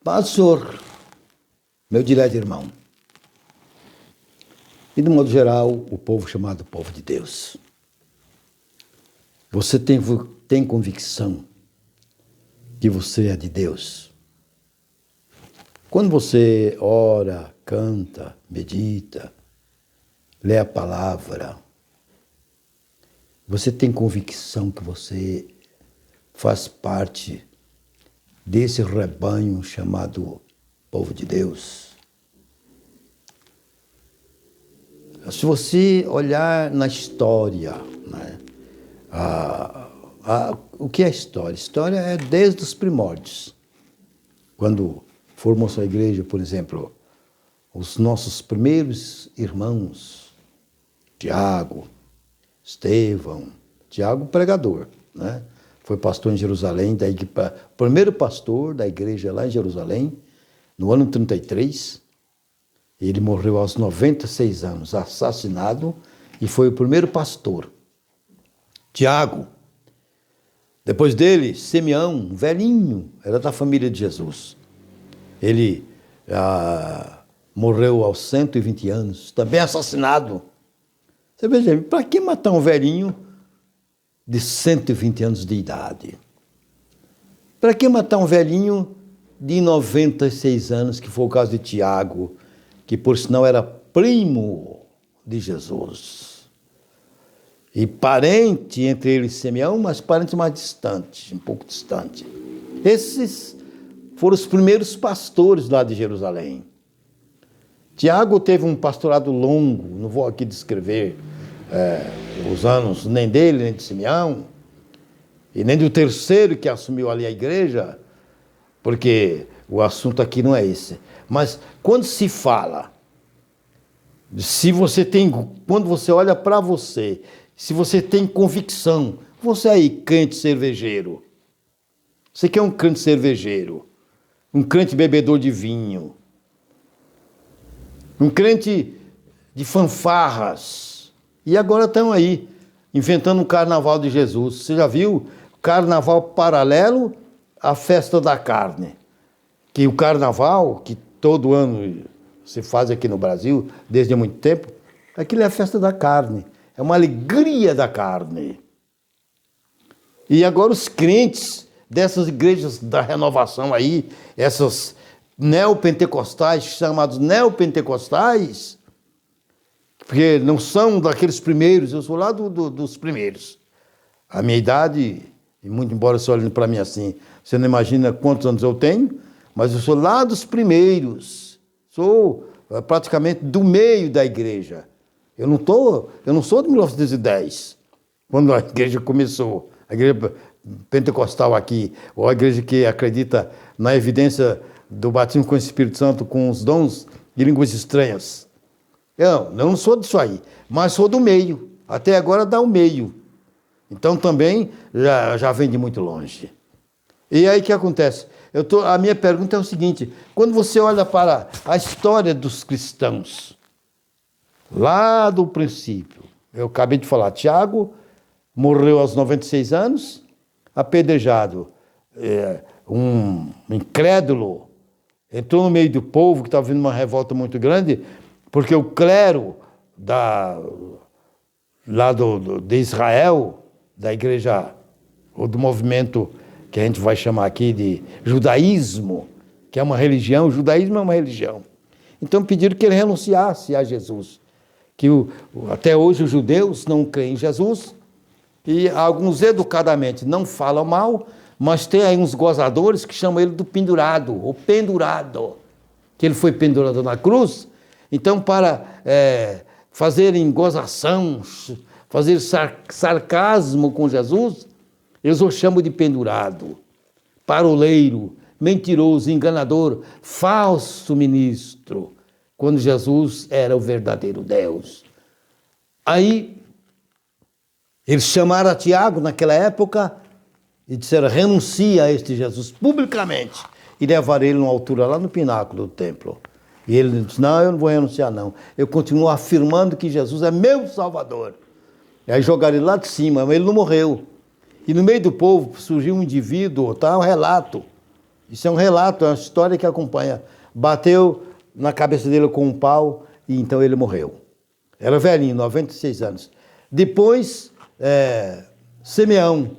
Paz, Senhor, meu dileto irmão. E, de modo geral, o povo chamado povo de Deus. Você tem convicção que você é de Deus? Quando você ora, canta, medita, lê a palavra, você tem convicção que você faz parte desse rebanho chamado povo de Deus? Se você olhar na história, né, o que é história? História é desde os primórdios. Quando formou-se a igreja, por exemplo, os nossos primeiros irmãos, Tiago, Estevão, Tiago pregador, né? Foi pastor em Jerusalém, primeiro pastor da igreja lá em Jerusalém, no ano 33. Ele morreu aos 96 anos, assassinado, e foi o primeiro pastor. Tiago. Depois dele, Simeão, um velhinho, era da família de Jesus. Ele morreu aos 120 anos, também assassinado. Você veja, para que matar um velhinho de 120 anos de idade? Para que matar um velhinho de 96 anos, que foi o caso de Tiago, que por sinal era primo de Jesus? E parente entre ele e Simeão, mas parente mais distante, um pouco distante. Esses foram os primeiros pastores lá de Jerusalém. Tiago teve um pastorado longo, não vou aqui descrever os anos nem dele, nem de Simeão, e nem do terceiro que assumiu ali a igreja, porque o assunto aqui não é esse. Mas quando se fala, quando você olha para você, se você tem convicção, você aí, crente cervejeiro, você que é um crente cervejeiro, um crente bebedor de vinho, um crente de fanfarras, e agora estão aí, inventando o carnaval de Jesus. Você já viu? Carnaval paralelo à festa da carne. Que o carnaval, que todo ano se faz aqui no Brasil, desde há muito tempo, aquilo é a festa da carne. É uma alegria da carne. E agora os crentes dessas igrejas da renovação aí, essas neopentecostais, chamados neopentecostais, porque não são daqueles primeiros, eu sou lá dos primeiros. A minha idade, e muito embora você olhe para mim assim, você não imagina quantos anos eu tenho, mas eu sou lá dos primeiros, sou praticamente do meio da igreja. Eu não sou de 1910, quando a igreja começou, a igreja pentecostal aqui, ou a igreja que acredita na evidência do batismo com o Espírito Santo, com os dons de línguas estranhas. Eu não sou disso aí, mas sou do meio, até agora dá o meio. Então também já vem de muito longe. E aí o que acontece? A minha pergunta é o seguinte: quando você olha para a história dos cristãos, lá do princípio, eu acabei de falar, Tiago morreu aos 96 anos, apedrejado, um incrédulo, entrou no meio do povo que estava vindo uma revolta muito grande, porque o clero lá de Israel, da igreja, ou do movimento que a gente vai chamar aqui de judaísmo, que é uma religião, o judaísmo é uma religião. Então pediram que ele renunciasse a Jesus, que até hoje os judeus não creem em Jesus, e alguns educadamente não falam mal, mas tem aí uns gozadores que chamam ele do pendurado, ou pendurado, que ele foi pendurado na cruz. Então, para fazerem gozação, fazer sarcasmo com Jesus, eles o chamam de pendurado, paroleiro, mentiroso, enganador, falso ministro, quando Jesus era o verdadeiro Deus. Aí, eles chamaram a Tiago naquela época e disseram: renuncia a este Jesus publicamente, e levaram ele numa altura lá no pináculo do templo. E ele disse: não, eu não vou renunciar não, eu continuo afirmando que Jesus é meu Salvador. E aí jogaram ele lá de cima, mas ele não morreu. E no meio do povo surgiu um indivíduo, tá, um relato, Isso é um relato, é uma história que acompanha. Bateu na cabeça dele com um pau e então ele morreu. Era velhinho, 96 anos. Depois, Simeão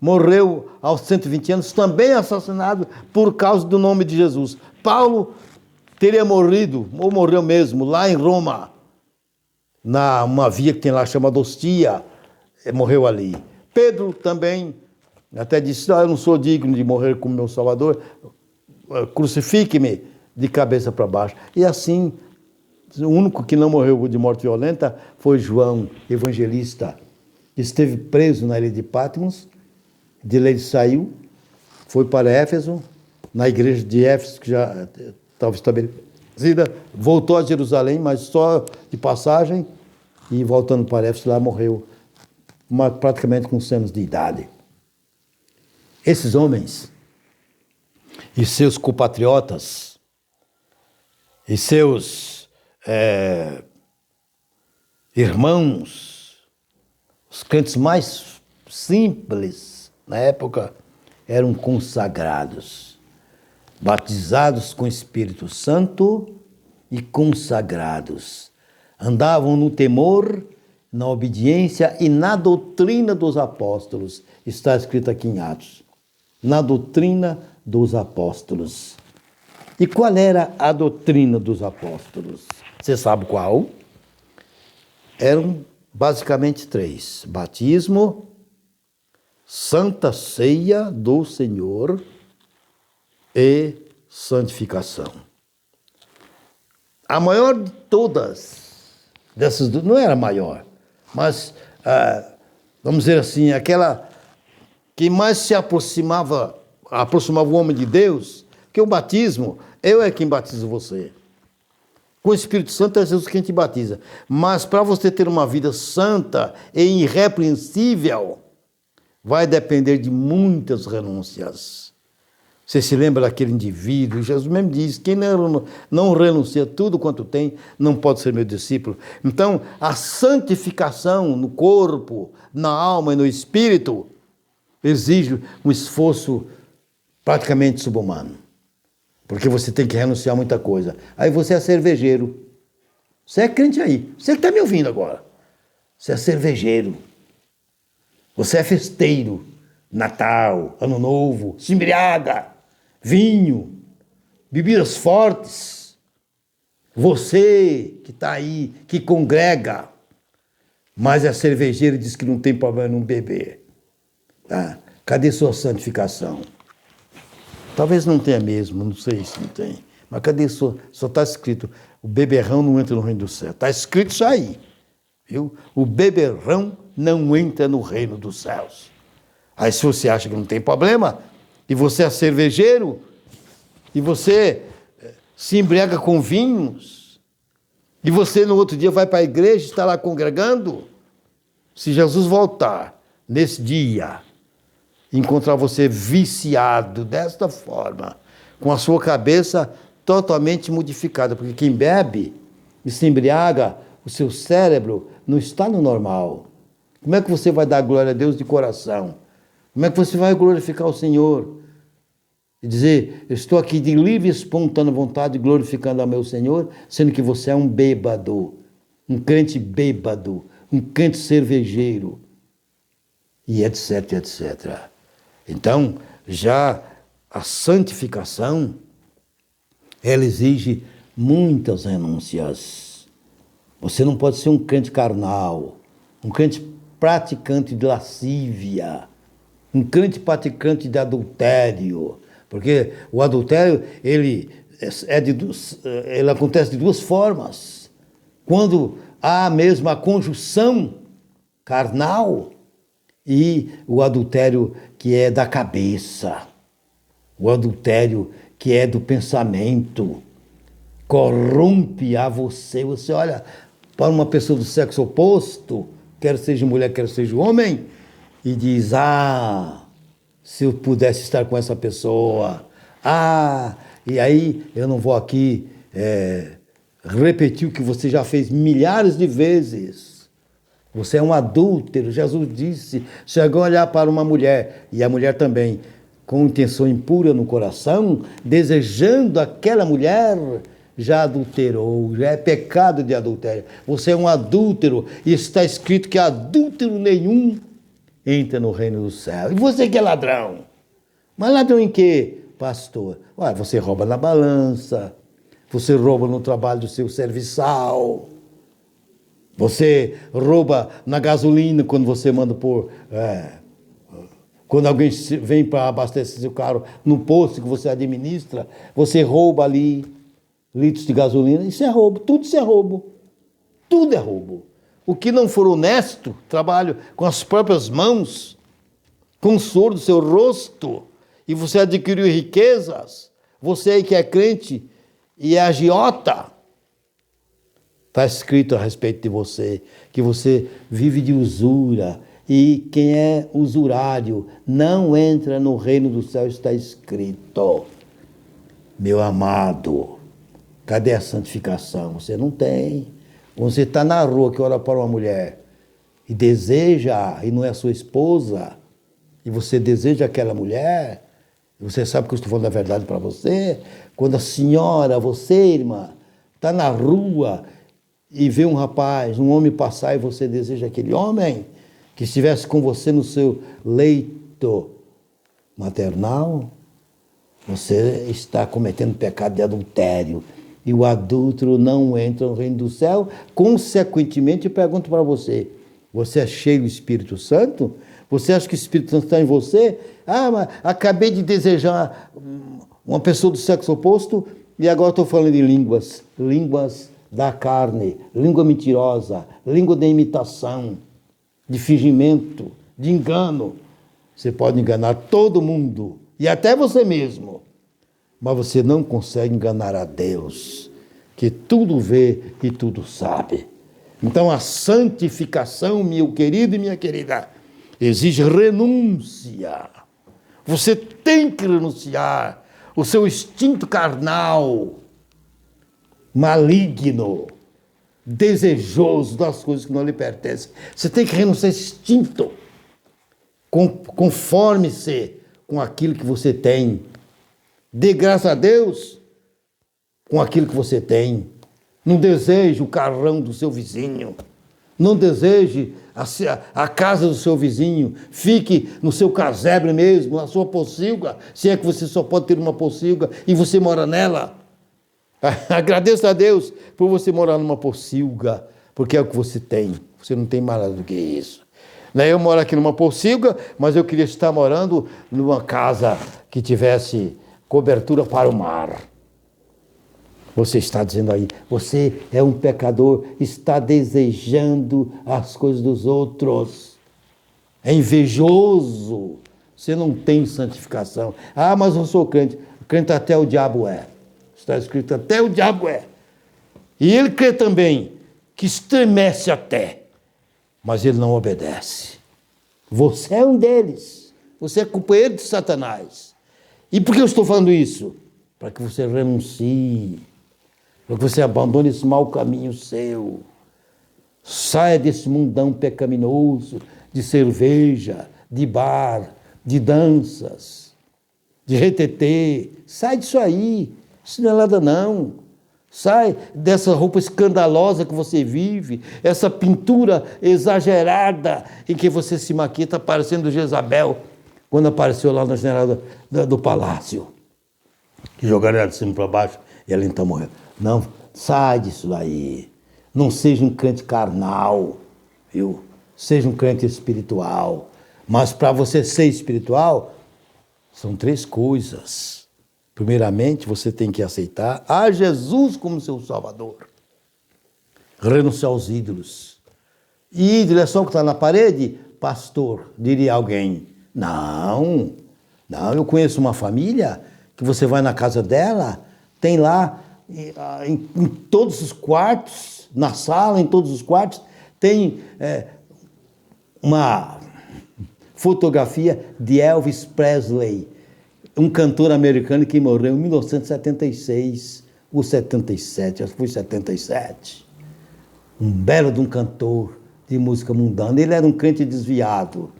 morreu aos 120 anos, também assassinado por causa do nome de Jesus. Paulo teria morrido, ou morreu mesmo, lá em Roma, uma via que tem lá chamada Ostia, morreu ali. Pedro também até disse, eu não sou digno de morrer como meu Salvador, crucifique-me de cabeça para baixo. E assim, o único que não morreu de morte violenta foi João, evangelista, que esteve preso na ilha de Patmos. De lá ele saiu, foi para Éfeso, na igreja de Éfeso, que já estava estabelecida, voltou a Jerusalém, mas só de passagem, e voltando para Éfeso, lá morreu, praticamente com 100 anos de idade. Esses homens e seus compatriotas e seus irmãos, os crentes mais simples na época, eram consagrados, batizados com Espírito Santo e consagrados. Andavam no temor, na obediência e na doutrina dos apóstolos. Está escrito aqui em Atos. Na doutrina dos apóstolos. E qual era a doutrina dos apóstolos? Você sabe qual? Eram basicamente 3. Batismo, Santa Ceia do Senhor e santificação. A maior de todas dessas, não era a maior, mas, vamos dizer assim, aquela que mais se aproximava o homem de Deus, que o batismo, eu é quem batizo você. Com o Espírito Santo é Jesus quem te batiza. Mas para você ter uma vida santa e irrepreensível, vai depender de muitas renúncias. Você se lembra daquele indivíduo? Jesus mesmo diz, quem não renuncia tudo quanto tem, não pode ser meu discípulo. Então, a santificação no corpo, na alma e no espírito, exige um esforço praticamente subhumano. Porque você tem que renunciar a muita coisa. Aí você é cervejeiro. Você é crente aí. Você que está me ouvindo agora. Você é cervejeiro. Você é festeiro. Natal, Ano Novo, se embriaga, vinho, bebidas fortes. Você que está aí, que congrega, mas é cervejeiro e diz que não tem problema em beber. Tá? Cadê sua santificação? Talvez não tenha mesmo, não sei se não tem. Mas cadê só está escrito, o beberrão não entra no reino do céu. Está escrito isso aí. Viu? O beberrão não entra no reino dos céus. Aí se você acha que não tem problema, e você é cervejeiro, e você se embriaga com vinhos, e você no outro dia vai para a igreja, está lá congregando, se Jesus voltar nesse dia, encontrar você viciado desta forma, com a sua cabeça totalmente modificada, porque quem bebe e se embriaga, o seu cérebro não está no normal. Como é que você vai dar glória a Deus de coração? Como é que você vai glorificar o Senhor? E dizer, eu estou aqui de livre e espontânea vontade glorificando ao meu Senhor, sendo que você é um bêbado, um crente bêbado, um crente cervejeiro, e etc, etc. Então, já a santificação, ela exige muitas renúncias. Você não pode ser um crente carnal, um crente praticante de lascívia, um crente praticante de adultério, porque o adultério, ele acontece de duas formas. Quando há mesmo a conjunção carnal e o adultério que é da cabeça, o adultério que é do pensamento, corrompe a você. Você olha para uma pessoa do sexo oposto, quer seja mulher, quer seja homem, e diz, se eu pudesse estar com essa pessoa, e aí eu não vou aqui repetir o que você já fez milhares de vezes. Você é um adúltero. Jesus disse, chegou a olhar para uma mulher, e a mulher também, com intenção impura no coração, desejando aquela mulher, já adulterou, já é pecado de adultério. Você é um adúltero e está escrito que adúltero nenhum entra no reino do céu. E você que é ladrão? Mas ladrão em quê, pastor? Ué, você rouba na balança, você rouba no trabalho do seu serviçal, você rouba na gasolina quando você manda pôr... Quando alguém vem para abastecer seu carro no posto que você administra, você rouba ali litros de gasolina. Isso é roubo, tudo isso é roubo. Tudo é roubo. O que não for honesto, trabalho com as próprias mãos, com o suor do seu rosto, e você adquiriu riquezas, você aí que é crente e é agiota, está escrito a respeito de você, que você vive de usura. E quem é usurário não entra no reino do céu, está escrito. Meu amado, cadê a santificação? Você não tem. Você está na rua que olha para uma mulher e deseja, e não é a sua esposa, e você deseja aquela mulher, e você sabe que eu estou falando a verdade para você. Quando a senhora, você, irmã, está na rua e vê um rapaz, um homem passar e você deseja aquele homem que estivesse com você no seu leito maternal, você está cometendo pecado de adultério. E o adúltero não entra no reino do céu. Consequentemente, eu pergunto para você, você é cheio do Espírito Santo? Você acha que o Espírito Santo está em você? Ah, mas acabei de desejar uma pessoa do sexo oposto e agora estou falando de línguas. Línguas da carne, língua mentirosa, língua de imitação, de fingimento, de engano. Você pode enganar todo mundo, e até você mesmo, mas você não consegue enganar a Deus, que tudo vê e tudo sabe. Então a santificação, meu querido e minha querida, exige renúncia. Você tem que renunciar o seu instinto carnal, maligno, desejoso das coisas que não lhe pertencem. Você tem que renunciar a esse instinto. Conforme-se com aquilo que você tem. Dê graças a Deus com aquilo que você tem. Não deseje o carrão do seu vizinho. Não deseje a casa do seu vizinho. Fique no seu casebre mesmo, na sua pocilga, se é que você só pode ter uma pocilga e você mora nela. Agradeça a Deus por você morar numa pocilga, porque é o que você tem. Você não tem mais nada do que isso. Eu moro aqui numa pocilga, mas eu queria estar morando numa casa que tivesse cobertura para o mar. Você está dizendo aí, você é um pecador, está desejando as coisas dos outros. É invejoso. Você não tem santificação. Ah, mas eu sou crente. Crente até o diabo é. Está escrito, até o diabo é. E ele crê também, que estremece até, mas ele não obedece. Você é um deles. Você é companheiro de Satanás. E por que eu estou falando isso? Para que você renuncie, para que você abandone esse mau caminho seu. Saia desse mundão pecaminoso, de cerveja, de bar, de danças, de retetê. Sai disso aí. Isso não é nada não. Sai dessa roupa escandalosa que você vive, essa pintura exagerada em que você se maquia, está parecendo Jezabel, quando apareceu lá na janela do palácio. Que jogaram ela de cima para baixo e ela então morreu. Não, sai disso daí. Não seja um crente carnal, viu? Seja um crente espiritual. Mas para você ser espiritual, são 3 coisas. Primeiramente, você tem que aceitar a Jesus como seu Salvador. Renunciar aos ídolos. E ídolo é só o que está na parede? Pastor, diria alguém. Não, eu conheço uma família que você vai na casa dela, tem lá em todos os quartos, na sala, em todos os quartos, tem uma fotografia de Elvis Presley, um cantor americano que morreu em 1976, ou 77, acho que foi 77. Um belo de um cantor de música mundana. Ele era um crente desviado,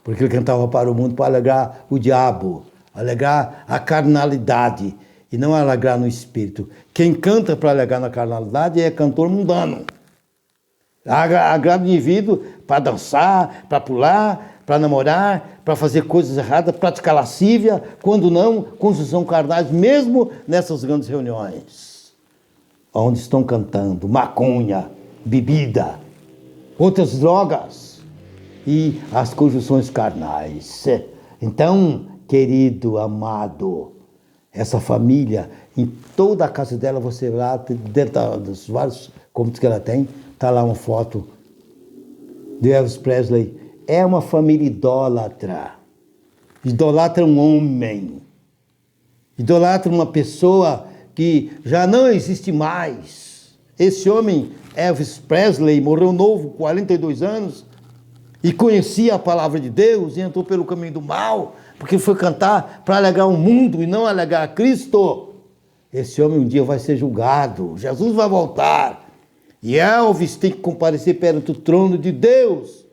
porque ele cantava para o mundo para alegrar o diabo. alegrar a carnalidade e não alegrar no espírito. Quem canta para alegrar na carnalidade é cantor mundano. Agrada o indivíduo para dançar, para pular, para namorar, para fazer coisas erradas, praticar lascívia, quando não, construção carnais, mesmo nessas grandes reuniões, onde estão cantando maconha, bebida, outras drogas e as conjunções carnais. Então, querido, amado, essa família, em toda a casa dela, você lá, dentro dos vários cômodos que ela tem, está lá uma foto de Elvis Presley. É uma família idólatra. Idolatra um homem. Idolatra uma pessoa que já não existe mais. Esse homem, Elvis Presley, morreu novo, 42 anos, e conhecia a palavra de Deus e entrou pelo caminho do mal, porque foi cantar para alegar o mundo e não alegar a Cristo. Esse homem um dia vai ser julgado. Jesus vai voltar. E Elvis tem que comparecer perante o trono de Deus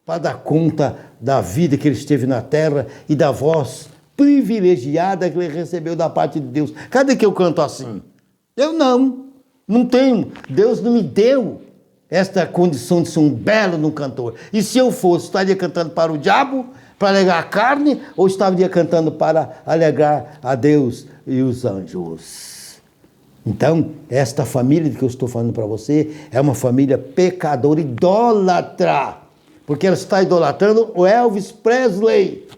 para dar conta da vida que ele esteve na terra e da voz privilegiada que ele recebeu da parte de Deus. Cadê que eu canto assim? Eu não tenho. Deus não me deu esta condição de ser um belo cantor. E se eu fosse, estaria cantando para o diabo, para alegar a carne, ou estaria cantando para alegar a Deus e os anjos? Então, esta família que eu estou falando para você é uma família pecadora, idólatra, porque ela está idolatrando o Elvis Presley.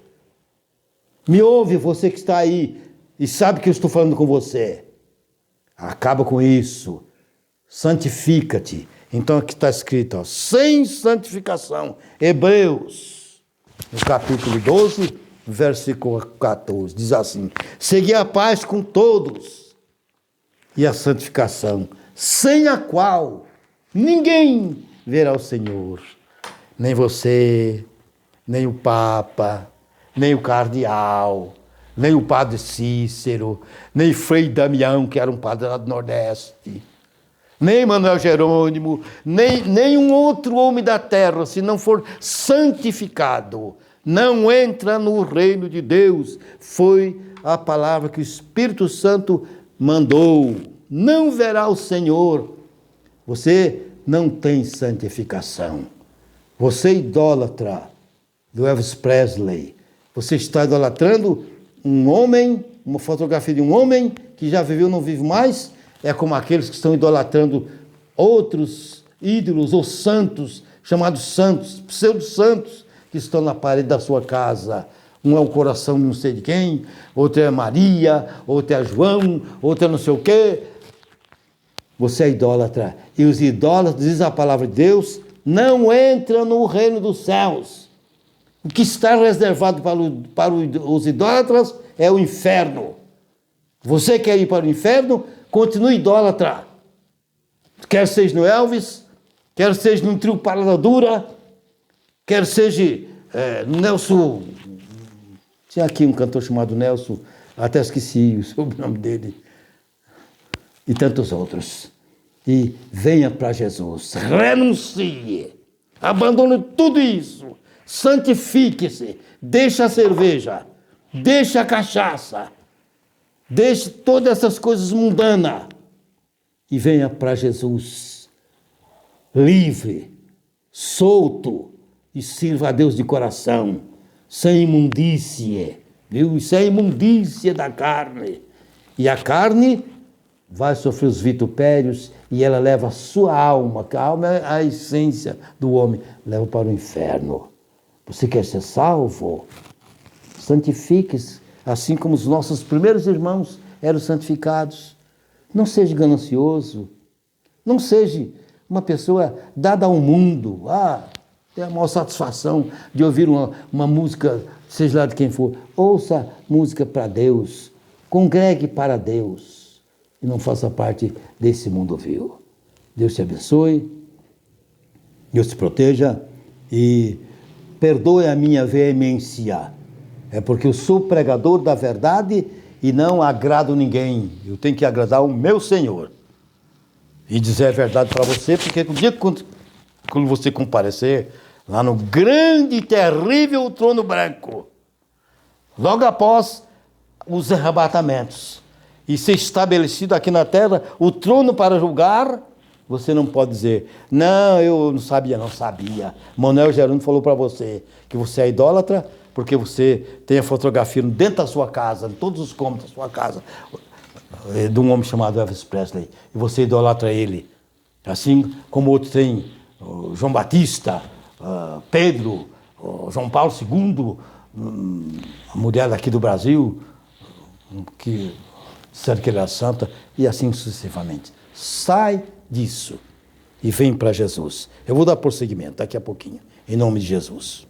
Me ouve, você que está aí e sabe que eu estou falando com você. Acaba com isso. Santifica-te. Então aqui está escrito, ó, sem santificação. Hebreus, no capítulo 12, versículo 14, diz assim: segui a paz com todos e a santificação, sem a qual ninguém verá o Senhor. Nem você, nem o Papa, nem o cardeal, nem o padre Cícero, nem Frei Damião, que era um padre lá do Nordeste, nem Manuel Jerônimo, nem um outro homem da terra, se não for santificado, não entra no reino de Deus. Foi a palavra que o Espírito Santo mandou. Não verá o Senhor. Você não tem santificação. Você é idólatra do Elvis Presley. Você está idolatrando um homem, uma fotografia de um homem que já viveu, não vive mais. É como aqueles que estão idolatrando outros ídolos ou santos, chamados santos, pseudo-santos, que estão na parede da sua casa. Um é o coração de não sei de quem, outro é Maria, outro é João, outro é não sei o quê. Você é idólatra. E os idólatras, diz a palavra de Deus, não entram no reino dos céus. O que está reservado para os idólatras é o inferno. Você quer ir para o inferno? Continue idólatra. Quer seja no Elvis, quer seja no trio Parada Dura, quer seja no Nelson. Tinha aqui um cantor chamado Nelson, até esqueci o sobrenome dele, e tantos outros. E venha para Jesus, renuncie, abandone tudo isso, santifique-se, deixe a cerveja, deixe a cachaça, deixe todas essas coisas mundanas e venha para Jesus, livre, solto, e sirva a Deus de coração, sem imundície, viu? Isso é imundície da carne. E a carne vai sofrer os vitupérios e ela leva a sua alma, que a alma é a essência do homem, leva para o inferno. Você quer ser salvo? Santifique-se, assim como os nossos primeiros irmãos eram santificados. Não seja ganancioso, não seja uma pessoa dada ao mundo. Tem a maior satisfação de ouvir uma música, seja lá de quem for. Ouça música para Deus, congregue para Deus e não faça parte desse mundo vil. Deus te abençoe, Deus te proteja e perdoe a minha veemência. É porque eu sou pregador da verdade e não agrado ninguém. Eu tenho que agradar o meu Senhor e dizer a verdade para você, porque no dia quando você comparecer lá no grande e terrível trono branco, logo após os arrebatamentos e ser estabelecido aqui na terra o trono para julgar, você não pode dizer, não, eu não sabia, não sabia. Manuel Gerônimo falou para você que você é idólatra porque você tem a fotografia dentro da sua casa, em todos os cômodos da sua casa, de um homem chamado Elvis Presley, e você idolatra ele. Assim como outros têm João Batista, Pedro, João Paulo II, a mulher daqui do Brasil, que disseram que ele era santa, e assim sucessivamente. Sai disso e vem para Jesus. Eu vou dar prosseguimento daqui a pouquinho, em nome de Jesus.